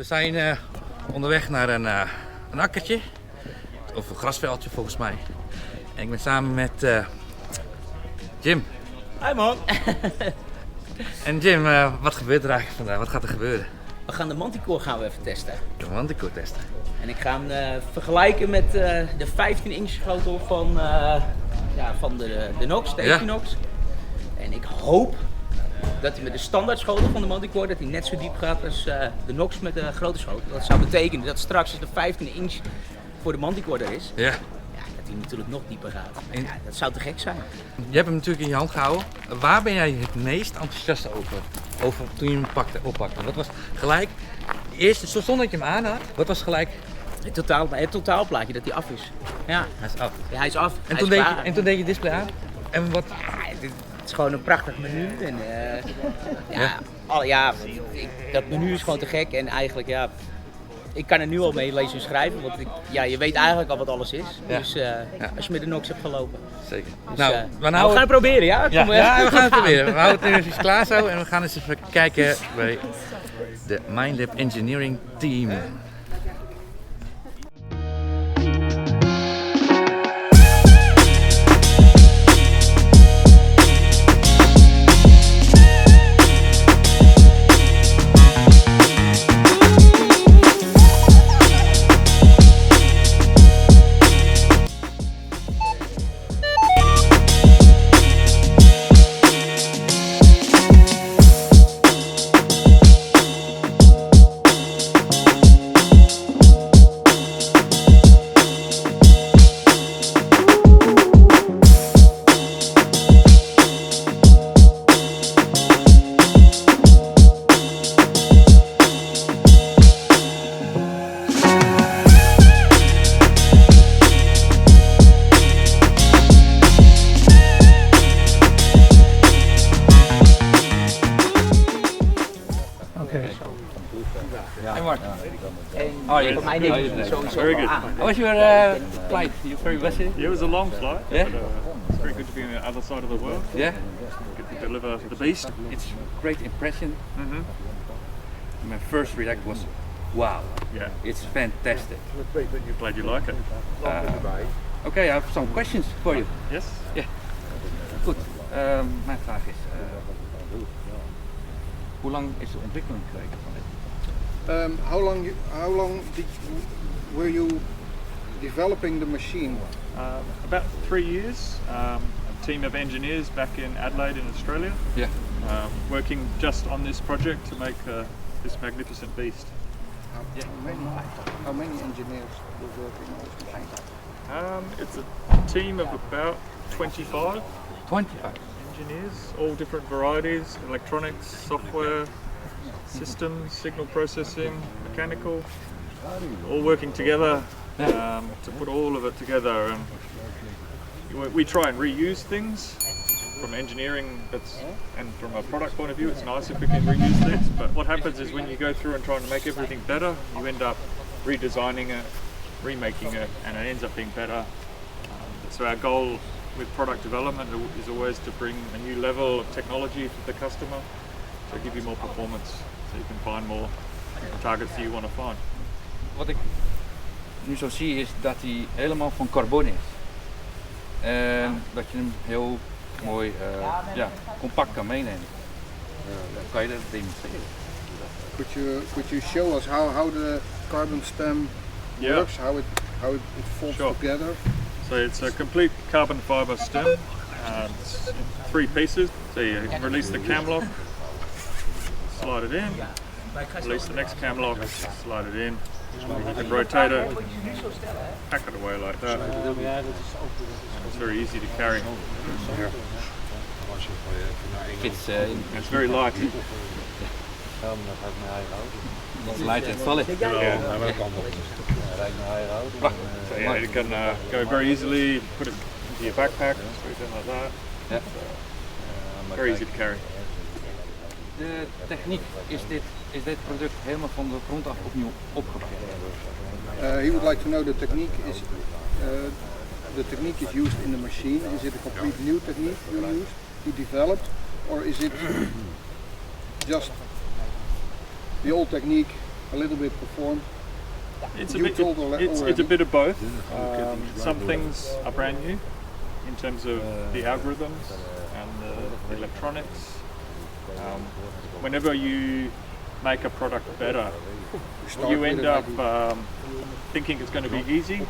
zijn onderweg naar een akkertje, of een grasveldje volgens mij. En ik ben samen met Jim. Hi man! En Jim, wat gebeurt er eigenlijk vandaag? Wat gaat er gebeuren? We gaan de Manticore even testen. De Manticore testen. En ik ga hem vergelijken met de 15-inch schotel van de Nox, de Equinox. En ik hoop dat hij met de standaard schotel van de Manticore dat hij net zo diep gaat als de Nox met de grote schotel. Dat zou betekenen dat straks als de 15-inch voor de Manticore er is, Ja. dat hij natuurlijk nog dieper gaat. Ja, dat zou te gek zijn. Je hebt hem natuurlijk in je hand gehouden. Waar ben jij het meest enthousiast over toen je hem oppakte? Wat was gelijk, eerst, zo stond dat je hem aan had, wat was gelijk? Het totaalplaatje dat hij af is. Ja. Hij is af. Ja, hij is af. En toen deed je display aan? En wat? Het is gewoon een prachtig menu. En, dat menu is gewoon te gek en eigenlijk ik kan er nu al mee lezen en schrijven, want je weet eigenlijk al wat alles is. Ja. Dus als je met de Nox hebt gelopen. Zeker. Dus, we gaan het proberen, ja? We gaan het proberen. We houden het nu even klaar zo en we gaan eens even kijken bij de Minelab Engineering Team. Voor mij neem ik het sowieso Very wel good. aan. How was your flight? You very Wesley? Yeah, it was a long flight, Yeah? but it's very good to be on the other side of the world. Yeah? Get to deliver the beast. It's great impression. My first react was, wow. Yeah. It's fantastic. Glad you like it. Okay, I have some questions for you. Yes? Goed, mijn vraag is, hoe lang is de ontwikkeling geweest van dit? How long were you developing the machine? About 3 years. A team of engineers back in Adelaide in Australia. Yeah. Working just on this project to make this magnificent beast. How many engineers were working on this machine? It's a team of about 25 25. engineers, all different varieties, electronics, software, systems, signal processing, mechanical, all working together to put all of it together. And we try and reuse things from engineering, and from a product point of view, it's nice if we can reuse things. But what happens is when you go through and try to make everything better, you end up redesigning it, remaking it, and it ends up being better. So our goal with product development is always to bring a new level of technology to the customer, to give you more performance, so you can find more targets that you want to find. Wat ik nu zo zie is dat hij helemaal van carbon is. En dat je hem heel mooi compact kan meenemen. Kan je dat demonstreren? Could you show us how the carbon stem works, how it folds together? So it's a complete carbon fiber stem. It's in 3 pieces. So you release the cam lock, slide it in, release the next cam lock, slide it in. You can rotate it, pack it away like that. It's very easy to carry. It's very light. It's light and solid. So yeah, you can go very easily, put it into your backpack, like that. Yeah. Very easy to carry. De techniek, is dit product helemaal van de grond af opnieuw opgebouwd? He would like to know the technique is used in the machine. Is it a complete new technique you developed, or is it just the old technique a little bit perform? It's It's a bit of both. Some things are brand new in terms of the algorithms and the electronics. Whenever you make a product better, you end up thinking it's going to be easy,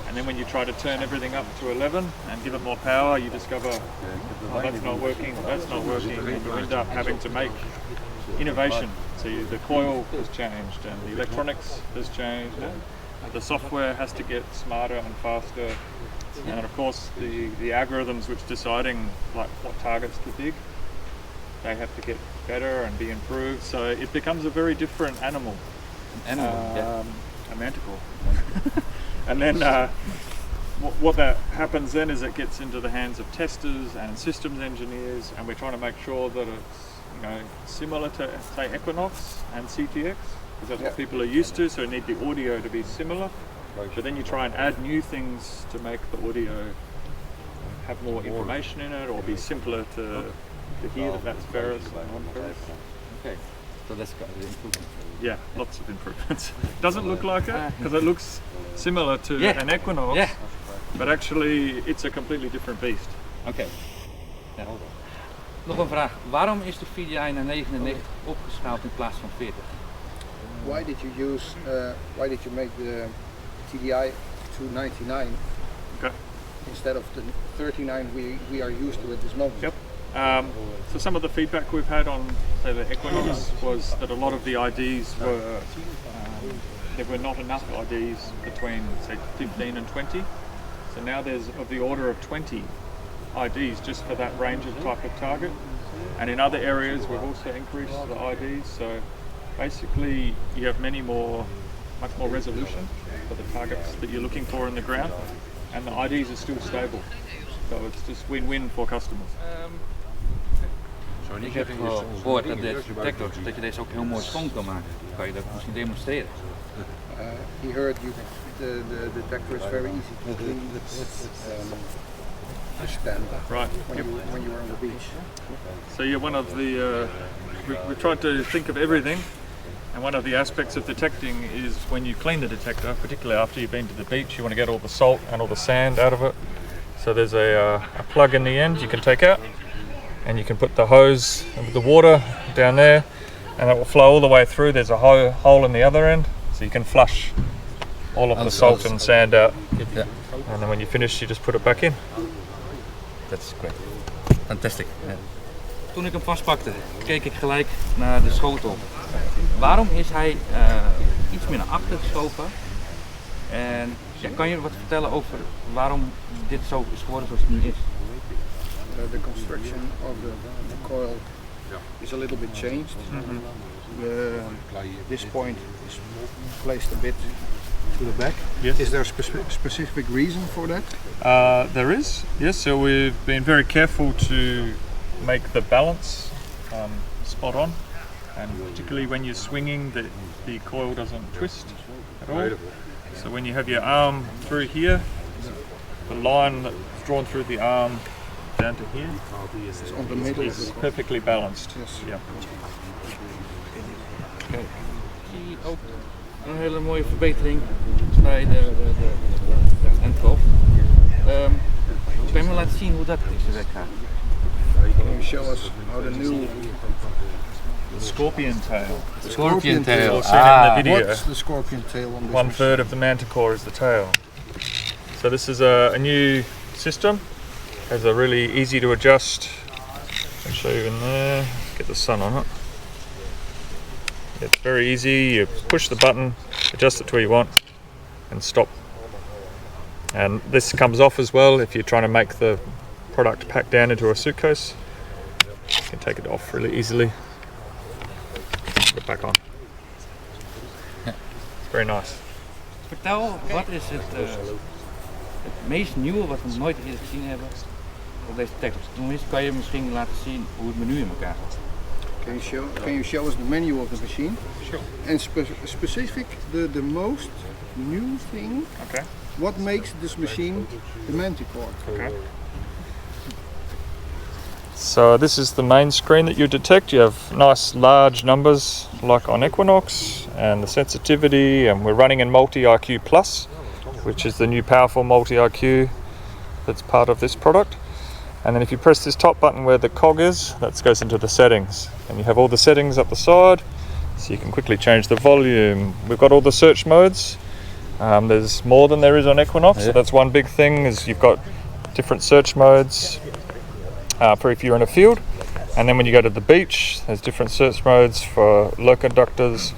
and then when you try to turn everything up to 11 and give it more power, you discover, oh, that's not working, and you end up having to make innovation. So the coil has changed, and the electronics has changed, and the software has to get smarter and faster, and of course the algorithms which deciding like what targets to dig, they have to get better and be improved. So it becomes a very different animal. A manticore. And then what that happens then is it gets into the hands of testers and systems engineers, and we're trying to make sure that it's similar to, say, Equinox and CTX, because that's what people are used to, so you need the audio to be similar. But then you try and add new things to make the audio have more information in it, or be simpler to hear that that's ferrous and non-ferrous. Okay, so that's got the improvement. Yeah, lots of improvements. Doesn't look like it, because it looks similar to an Equinox, but actually it's a completely different beast. Oké. Ja. Nog een vraag. Waarom is de VDI naar 99 opgeschaald in plaats van 40? Why did you make the TDI to 99 instead of the 39 we are used to at this moment? Yep. So some of the feedback we've had on, say, the Equinox was that a lot of the IDs were, there were not enough IDs between, say, 15 and 20. So now there's of the order of 20 IDs just for that range of type of target. And in other areas we've also increased the IDs. So basically you have much more resolution for the targets that you're looking for in the ground. And the IDs are still stable. So it's just win-win for customers. Ik heb gehoord dat de Detector, dat je deze ook heel mooi schoon kan maken. Kan je dat misschien demonstreren? He heard the detector is very easy to clean to stand right when you are on the beach. So you're one of the, we tried to think of everything, and one of the aspects of detecting is when you clean the detector, particularly after you've been to the beach, you want to get all the salt and all the sand out of it. So there's a plug in the end you can take out, and you can put the hose with the water down there, and it will flow all the way through. There's a hole in the other end, so you can flush all of the salt and sand out. Yeah. And then when you finish, you just put it back in. That's great. Fantastic. Yeah. Toen ik hem vastpakte, keek ik gelijk naar de schotel. Waarom is hij iets meer naar achter geschoven? En ja, kan je wat vertellen over waarom dit zo is geworden zoals het nu is? The construction of the coil is a little bit changed. This point is placed a bit to the back. Yes. Is there a specific reason for that? There is, yes. So we've been very careful to make the balance spot on, and particularly when you're swinging, the coil doesn't twist at all. So when you have your arm through here, the line that's drawn through the arm down to here It's on the middle is perfectly balanced. Yes. Yeah. Okay. Zie je ook een hele mooie verbetering bij de N12. Kan je me laten zien hoe dat in zijn werk gaat? Can you show us how the new Scorpion tail. Scorpion tail. You'll see it in the video. What's the scorpion tail on this? 1/3 of the manticore is the tail. So this is a new system. Has a really easy to adjust. I'll show you in there. Get the sun on it. It's very easy. You push the button, adjust it to where you want, and stop. And this comes off as well if you're trying to make the product pack down into a suitcase. You can take it off really easily. Put it back on. It's very nice. Vertel, wat is het meest nieuwe wat we nooit eerder gezien hebben op deze tekst? Tenminste kan je misschien laten zien hoe het menu in elkaar zit. Can you show us the menu of the machine? Sure. And specific, the most new thing. Okay. What makes this machine the manticore? Okay. So this is the main screen that you detect. You have nice large numbers like on Equinox, and the sensitivity, and we're running in multi-IQ Plus, which is the new powerful multi-IQ that's part of this product. And then if you press this top button where the cog is, that goes into the settings, and you have all the settings up the side, so you can quickly change the volume. We've got all the search modes. There's more than there is on Equinox, so that's one big thing, is you've got different search modes for if you're in a field. And then when you go to the beach, there's different search modes for low conductors,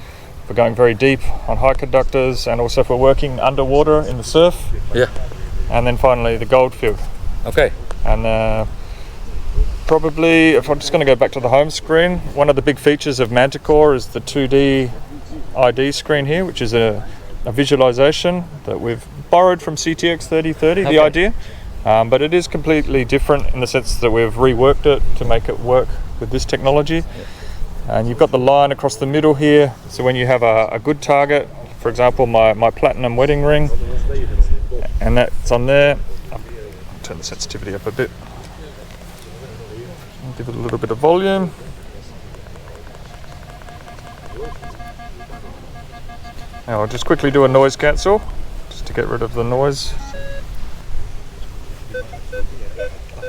for going very deep on high conductors, and also for working underwater in the surf. Yeah. And then finally the gold field. Okay. And probably, if I'm just going to go back to the home screen, one of the big features of Manticore is the 2D ID screen here, which is a visualization that we've borrowed from CTX 3030, the idea. But it is completely different in the sense that we've reworked it to make it work with this technology. And you've got the line across the middle here, so when you have a good target, for example my platinum wedding ring, and that's on there. I'll turn the sensitivity up a bit. I'll give it a little bit of volume. Now I'll just quickly do a noise cancel, just to get rid of the noise.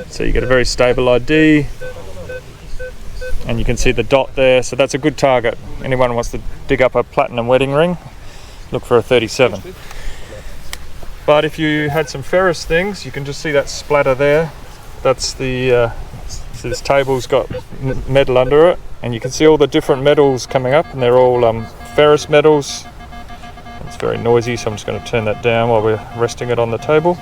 So you get a very stable ID, and you can see the dot there, so that's a good target. Anyone wants to dig up a platinum wedding ring, look for a 37. But if you had some ferrous things, you can just see that splatter there. That's the, so this table's got metal under it, and you can see all the different metals coming up, and they're all ferrous metals. It's very noisy, so I'm just going to turn that down while we're resting it on the table.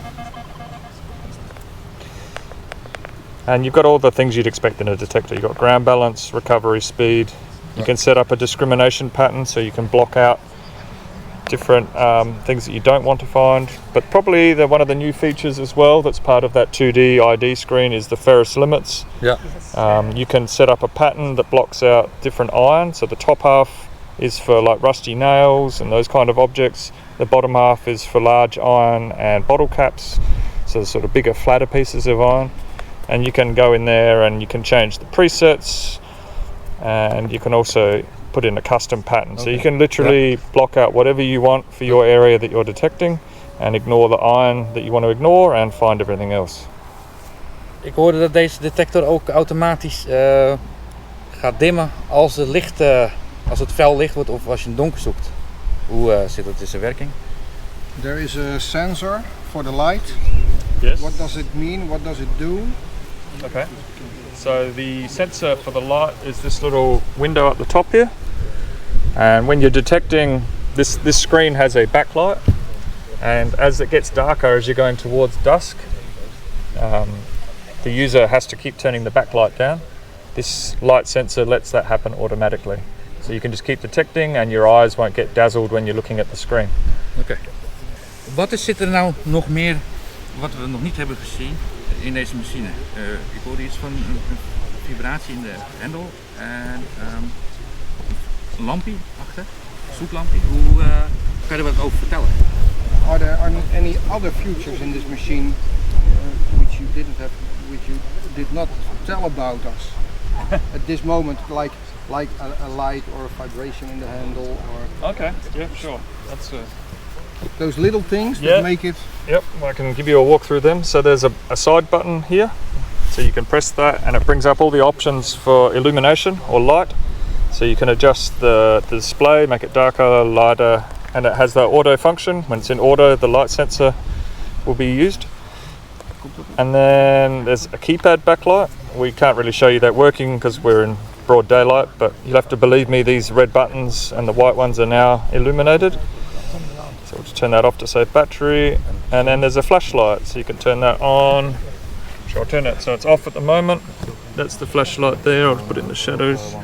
And you've got all the things you'd expect in a detector. You've got ground balance, recovery speed. You can set up a discrimination pattern, so you can block out different things that you don't want to find. But probably one of the new features as well that's part of that 2D ID screen is the Ferrous Limits. Yeah. You can set up a pattern that blocks out different iron. So the top half is for like rusty nails and those kind of objects. The bottom half is for large iron and bottle caps, so the sort of bigger, flatter pieces of iron. And you can go in there and you can change the presets, and you can also put in a custom pattern. So you can literally block out whatever you want for your area that you're detecting, and ignore the iron that you want to ignore, and find everything else. Ik hoorde dat deze detector ook automatisch gaat dimmen als het licht, als het fel licht wordt of als je het donker zoekt. Hoe zit dat in zijn werking? There is a sensor for the light. Yes. What does it mean? What does it do? Okay. So the sensor for the light is this little window at the top here, and when you're detecting, this screen has a backlight, and as it gets darker, as you're going towards dusk, the user has to keep turning the backlight down. This light sensor lets that happen automatically, so you can just keep detecting and your eyes won't get dazzled when you're looking at the screen. Oké. Wat zit er nou nog meer wat we nog niet hebben gezien in deze machine? Ik hoorde iets van een vibratie in de hendel en een lampje achter, zoeklampje. Hoe kan je er wat over vertellen? Are there any other features in this machine which you didn't have, which you did not tell about us at this moment, like a light or a vibration in the handle, or? Okay. Yeah, sure. That's those little things that make it. Yep, I can give you a walk through them. So there's a side button here, so you can press that and it brings up all the options for illumination or light. So you can adjust the display, make it darker, lighter, and it has the auto function. When it's in auto, the light sensor will be used. And then there's a keypad backlight. We can't really show you that working because we're in broad daylight, but you'll have to believe me, these red buttons and the white ones are now illuminated. So we'll just turn that off to save battery, and then there's a flashlight, so you can turn that on. So I'll turn it so it's off at the moment. That's the flashlight there. I'll just put it in the shadows,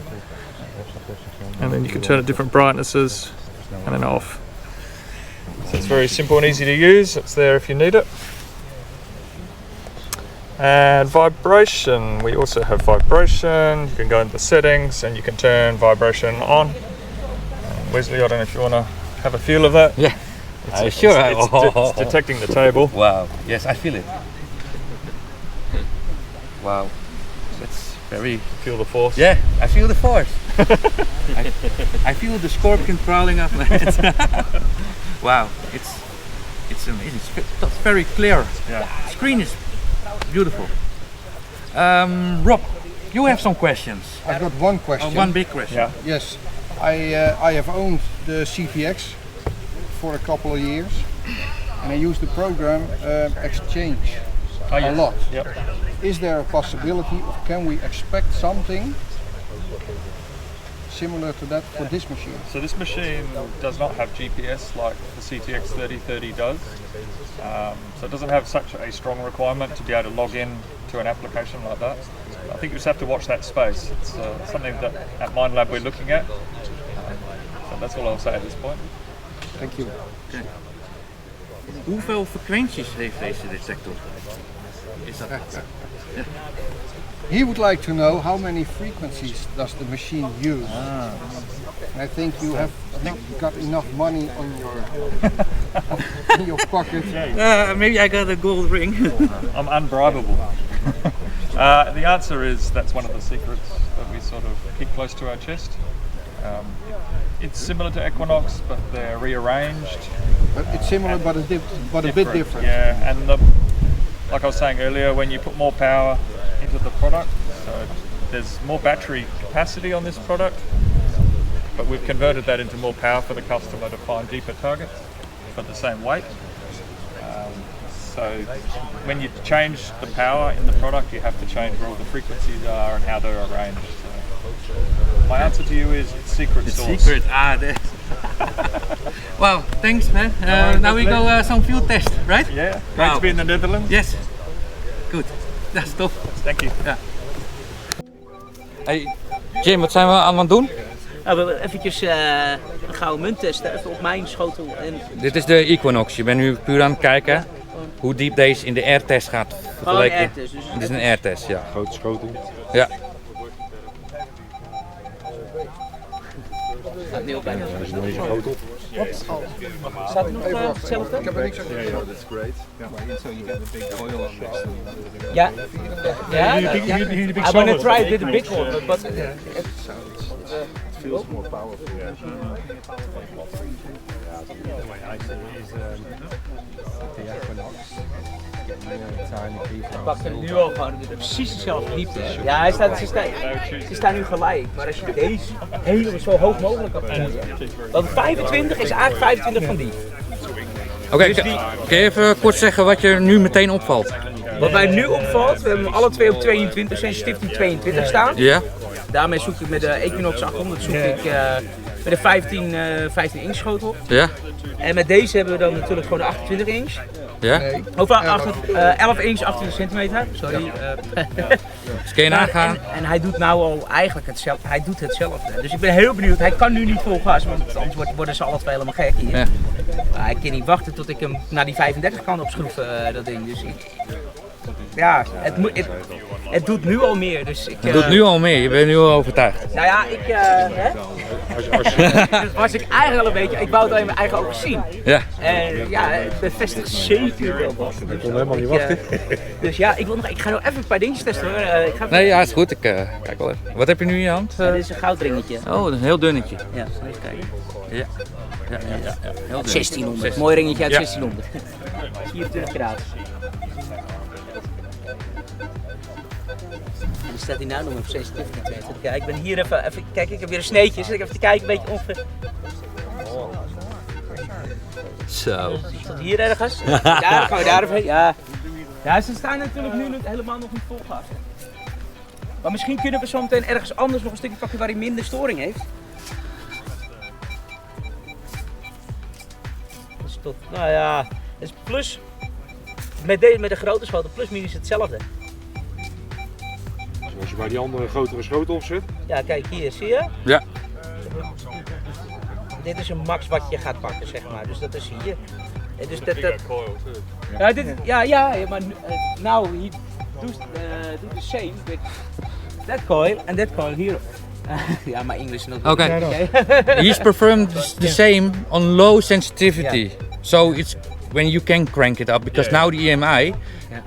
and then you can turn it different brightnesses and then off. So it's very simple and easy to use. It's there if you need it. And vibration, we also have vibration. You can go into the settings and you can turn vibration on. And Wesley, I don't know if you want to have a feel of that. Yeah. It's detecting the table. Wow. Yes, I feel it. Wow. That's very. Feel the force. Yeah, I feel the force. I feel the scorpion crawling up my head. Wow, it's amazing. It's very clear. Yeah. Screen is beautiful. Rob, you have some questions. I've got one question. One big question. Yeah. Yes, I have owned the CTX for a couple of years, and I use the program Exchange a lot. Yep. Is there a possibility, or can we expect something similar to that for this machine? So this machine does not have GPS like the CTX 3030 does. So it doesn't have such a strong requirement to be able to log in to an application like that. I think you just have to watch that space. It's something that at Minelab we're looking at. So that's all I'll say at this point. Thank you. Okay. Hoeveel frequenties heeft deze detector? Is dat? He would like to know how many frequencies does the machine use. And I think you have not got enough money on your in your pocket. Maybe I got a gold ring. I'm unbribable. The answer is that's one of the secrets that we sort of keep close to our chest. It's similar to Equinox, but they're rearranged. But it's similar, but a bit different. Yeah, and like I was saying earlier, when you put more power into the product, so there's more battery capacity on this product, but we've converted that into more power for the customer to find deeper targets for the same weight. So when you change the power in the product, you have to change where all the frequencies are and how they're arranged. So my answer to you is it's secret sauce. Secret, Wow, thanks man. Now we go some field test, right? Yeah, great to be in the Netherlands. Yes. Good. Dat is tof. Thank you. Ja. Hey, Jim, wat zijn we aan het doen? Nou, we willen eventjes een gouden munt testen, even op mijn schotel. En Dit is de Equinox. Je bent nu puur aan het kijken hoe diep deze in de air-test gaat. gewoon een air-test. Dus Het is een air-test, ja. Grote schotel. Ja. Staat nu op bij. Dat is nog niet zo groot op. Staat er nog hetzelfde? Ik heb er niks aan Yeah, that's great. Ja. Ja. I'm gonna try it with the big one, but Feels more powerful. Yeah. The Equinox. ik pak hem nu al gewoon precies dezelfde diepte. Ja, hij staat, ze staan nu gelijk, maar als je deze helemaal zo hoog mogelijk kan zetten. Want 25 is eigenlijk 25 van die. Oké, kun je even kort zeggen wat je nu meteen opvalt? Wat mij nu opvalt, we hebben hem alle twee op 22, sensitivity 22 staan. Ja? Daarmee zoek ik met de Equinox 800 zoek ik met een 15 inch schotel. Ja? En met deze hebben we dan natuurlijk gewoon de 28 inch. Ja? Of 11 inch 28 centimeter, sorry. Dus kun je nagaan? En hij doet nou al eigenlijk hetzelfde, hij doet hetzelfde. Dus ik ben heel benieuwd, hij kan nu niet vol gas, want anders worden ze alle twee helemaal gek hier. Ja. Maar hij kan niet wachten tot ik hem naar die 35 kan opschroeven, dat ding. Dus ja, het doet nu al meer. Dus Het doet nu al meer, je bent nu al overtuigd. Nou ja, dat was ik eigenlijk al een beetje, ik wou het al in mijn eigen ogen zien. Ja. En ja, het bevestigt zeker wel wat. Ik kon helemaal niet wachten. Dus ja, ik ga nog even een paar dingetjes testen hoor. Ik ga Nee, ja, is goed. Ik kijk wel even. Wat heb je nu in je hand? dit is een goudringetje. Oh, een heel dunnetje. Ja, even kijken. Ja. Ja. Heel dun. 1600, mooi ringetje uit 1600. 24 graden. En dan staat hij nou nog op 26. Ja, ik ben hier even kijk, ik heb weer een sneetje, zit ik even te kijken, een beetje ongeveer. Zo. Tot hier ergens. Daar gaan we daar even heen. Ja. Ja, ze staan natuurlijk nu helemaal nog niet vol gas. Maar misschien kunnen we zo meteen ergens anders nog een stukje pakken waar hij minder storing heeft. Dus tot, nou ja, het is plus. Met de grote schotel, plus minus hetzelfde. Als je bij die andere grotere schotel op zit. Ja, kijk hier, zie je? Ja. Dit is een max wat je gaat pakken, zeg maar. Dus dat is hier. En dus ja, dit, ja, maar now he does the same with that coil and that coil here. Ja, maar English not. Okay. He's performed the same on low sensitivity. So it's when you can crank it up, because now the EMI,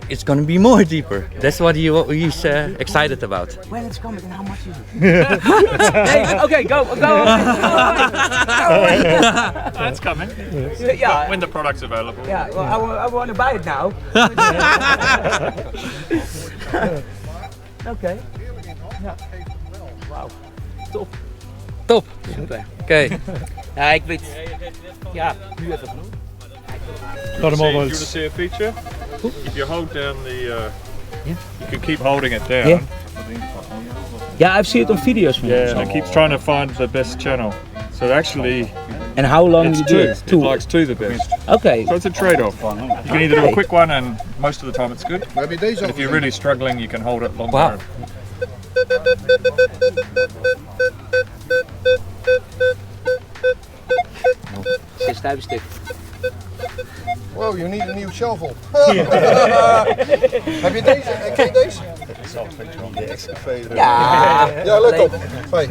it's gonna be more deeper. That's what he's excited about. When it's coming and how much is it? Hey, okay, go. That's coming. Yeah. When the product's available. Yeah, well, I want to buy it now. Oké. Ja. Wauw. Top. Top. Super. Oké. Ja, ik weet. Ja, nu even genoeg. Got them all You want those. to see a feature? If you hold down the, you can keep holding it down. Yeah. Yeah, I've seen it on videos from Yeah, and it keeps trying to find the best channel. So actually, And how long it's you do it? It likes two the best. Okay. So it's a trade-off. You can either do a quick one, and most of the time it's good. We hebben deze But if you're really struggling, you can hold it longer. Wow. Zes stuiverstuk. Wow, you need a new shovel. Heb je deze? Ken je deze? Ja. Ja, let op. Hey.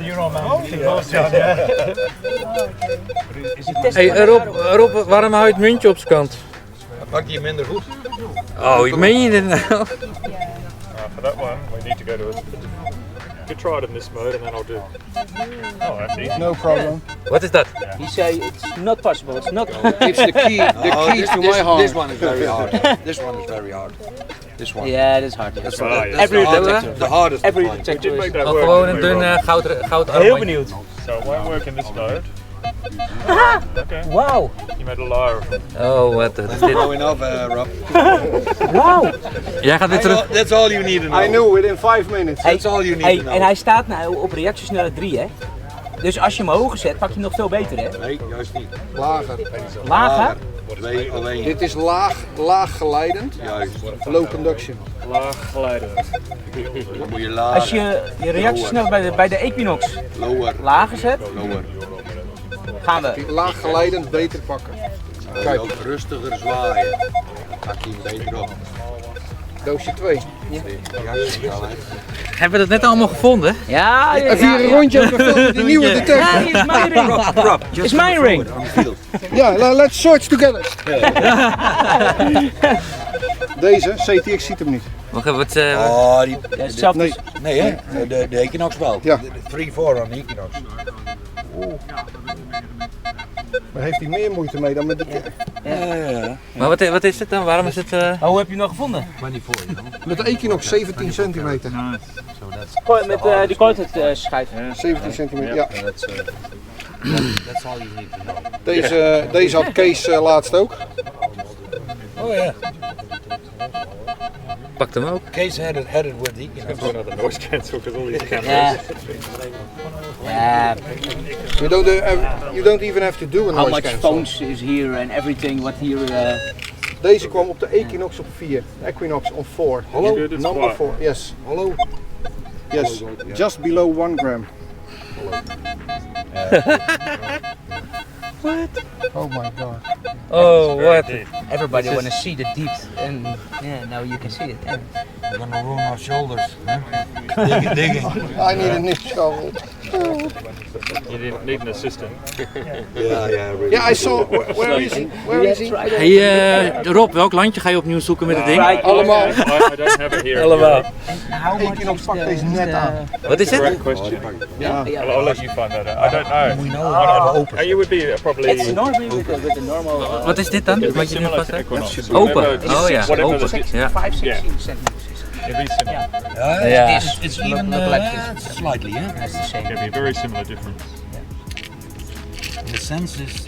Hey Rob, waarom hou je het muntje op zijn kant? Pak die minder goed. Oh, ik meen je dit nou? For that one, we need to go to it. You could try it in this mode, and then I'll do. Oh, that's easy. No problem. Wat is dat? He say it's not possible. It's not. It's the key to my heart. This one is very hard. This one is very hard. This one. Yeah, that's hard. That's, Ah, that's yeah. Every the, hard, detector. the hardest Every to find. We did detector make is. that Oh, work. gewoon een didn't we, dun Rob? goud Heel benieuwd. So it won't work in this mode. Okay. Wauw. You made a liar of it. Oh, wat is dit? Going off, Rob. Wauw. Jij gaat weer terug. That's all you need to know. I knew within 5 minutes. That's all you need Hey, to know. en hij staat nou op reactiesnelheid 3, hè? Dus als je hem hoger zet, pak je hem nog veel beter, hè? Nee, juist niet. Lager. Lager? Nee, alleen. Dit is laag geleidend. Juist. Low conduction. Laag geleiden. Dan moet je lager. Als je je reactiesnelheid bij de Equinox Lower. lager zet, Lower. gaan we. Laag geleidend beter pakken. Kijk. Ook rustiger zwaaien. Dan pak je hem beter op. Doosje 2. Reactiesnelheid. Hebben we dat net allemaal gevonden? Ja, ja, Even hier een rondje op die nieuwe Ja, detector. hier is mijn ring. Rob, just Is mijn ring. on the field. Ja, let's search together. Deze, CTX ziet hem niet. Wacht even, wat... Oh, die, Ja, hetzelfde. Nee. nee hè, de Equinox wel. Ja. De 3-4 aan de Equinox. Maar heeft hij meer moeite mee dan met de Maar wat is het dan? Waarom is het... Oh, hoe heb je hem nou gevonden? Met de Equinox 17 centimeter. Gooi met die koolhydraatschijf. 17 centimeter, ja. That's all you need to know. Deze had Kees laatst ook. Oh ja. Pakt hem ook. Case had it with the Equinox. Do another noise cancel because all these cameras. Ja. Ja. You don't even have to do a How noise much cancel. phones is here and everything what here. Deze kwam op de Equinox op 4. Equinox on 4. Hallo? Good, it's Number quiet. 4, yes. Hallo? Yes, just below 1 gram. What? Oh my god. Oh, what? Everybody want to see the depth and yeah, now you can see it. Yeah. We're gonna ruin our shoulders. Huh? Digging. I need a new shovel. You didn't need an assistant. Yeah, really. Yeah, I saw. Where is he? Where is he? Hey, Rob, welk landje ga je opnieuw zoeken met het ding? Allemaal. I don't have it here. Allemaal. How much Equinox is pakt the- deze is net the- aan. Wat is het? Great question. Ja. I'll let you find that out. I don't know. We know open. You would be probably. It's normally with the normal. Wat is dit dan? It'd be Wat je nu similar vast to hebt? Equinox. Open. Whatever- Oh ja, whatever open. the- Ja. 5, 16 Yeah. centimeters. It'd be similar. Ja. It's even look like this. slightly, huh? That's the same. It'd be a very similar difference. The sense is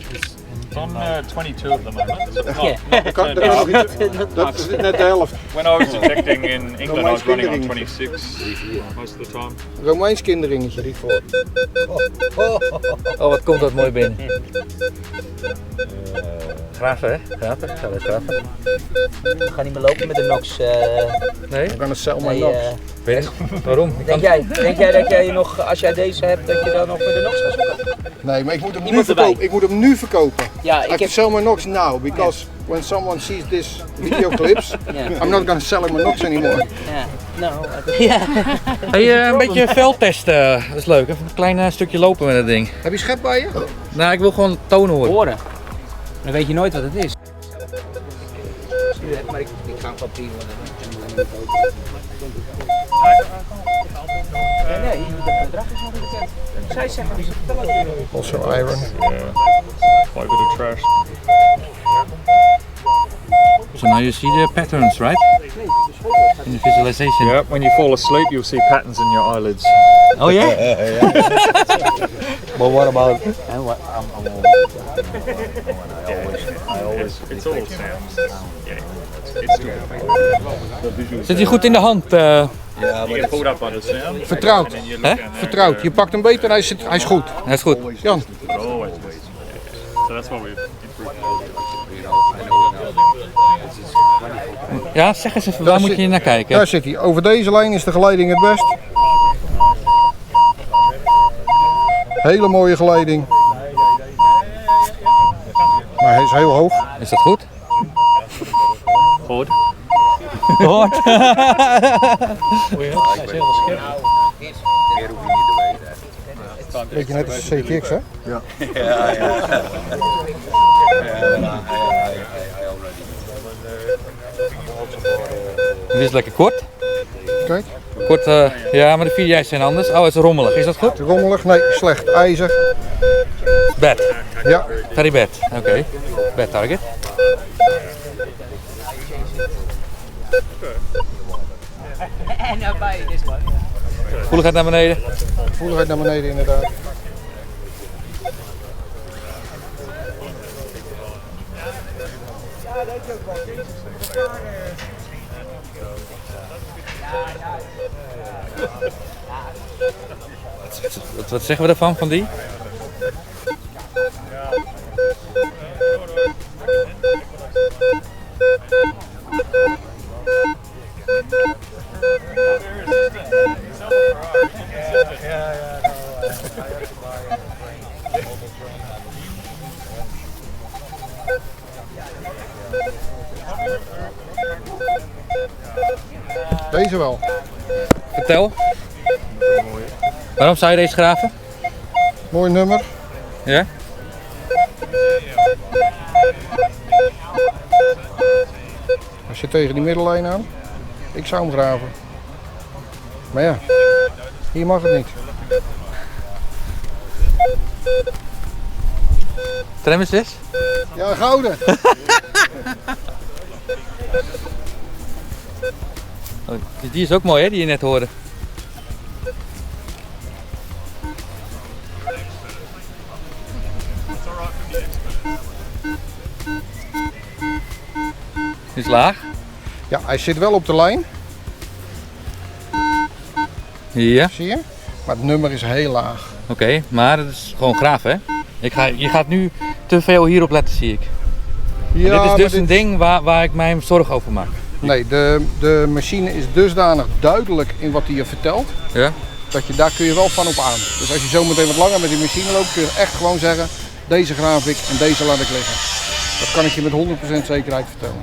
It's on 22 at the moment. So it's Yeah. not Kan- turned dat up. is niet- Dat is net de helft. When I was detecting in England, I was running on kindering. 26 most of the time. Romeins kinderingetje. Oh, wat komt dat mooi binnen. Graven, hè? Graven. Ga eens graven. We gaan niet meer lopen met de Nox. Nee? I'm gonna sell my Nee, Nox. Weet je? Waarom? denk jij dat jij nog, als jij deze hebt, dat je dan nog met de Nox gaat zoeken? Nee, maar ik moet hem nu Iemand erbij. verkopen. Ik moet hem nu verkopen. Ja, I ik can heb. sell my Nox now because when someone sees this video clips, Ja. I'm not gonna sell my Nox anymore. Ja. Nou, ja. Hey, een beetje veldtesten, dat is leuk. Even een klein stukje lopen met dat ding. Heb je schep bij je? Nou, ik wil gewoon tonen horen. Horen. Dan weet je nooit wat het is. Maar ik ga hem van prima. Nee, het bedrag is nog niet bekend. Zij zeggen dus het Also iron. Quite a bit of trash. So now you see the patterns, right? In the visualization. Yeah, when you fall asleep, you'll see patterns in your eyelids. Oh yeah? But what about? It's all sounds. Yeah, it's still. Zit hij goed in de hand? You get pulled up by the sound. Vertrouwd. And then you Hè? look and Vertrouwd. Je pakt hem beter en hij is goed. Dat is goed. Jan. always. So that's what we've improved. Ja, zeg eens even, waar moet je naar kijken? Daar zit hij. Over deze lijn is de geleiding het best. Hele mooie geleiding. Maar hij is heel hoog. Is dat goed? Hoort. Hoort. Beetje net als een CTX, hè? Dit is lekker kort. Kijk. Kort, ja, maar de 4 jij zijn anders. Oh, het is rommelig. Is dat goed? Rommelig? Nee, slecht. IJzer. Bad. Ja. Very bad. Oké. Bad target. En daarbij is man. Voeligheid naar beneden. Voeligheid naar beneden inderdaad. Wat zeggen we ervan, van die? Deze wel. Vertel. Waarom zou je deze graven? Mooi nummer. Ja? Hij zit tegen die middellijn aan. Ik zou hem graven. Maar ja, hier mag het niet. Tremesis? Ja, gouden. Oh, die is ook mooi, hè, die je net hoorde. Die is laag. Ja, hij zit wel op de lijn. Ja. Zie je? Maar het nummer is heel laag. Oké, maar het is gewoon graven, hè? Je gaat nu te veel hierop letten, zie ik. Ja, Dit is dus maar een ding waar ik mij zorgen over maak. Nee, de machine is dusdanig duidelijk in wat hij je vertelt. Ja? Dat daar kun je wel van op aan. Dus als je zo meteen wat langer met die machine loopt, kun je echt gewoon zeggen, deze graaf ik en deze laat ik liggen. Dat kan ik je met 100% zekerheid vertellen.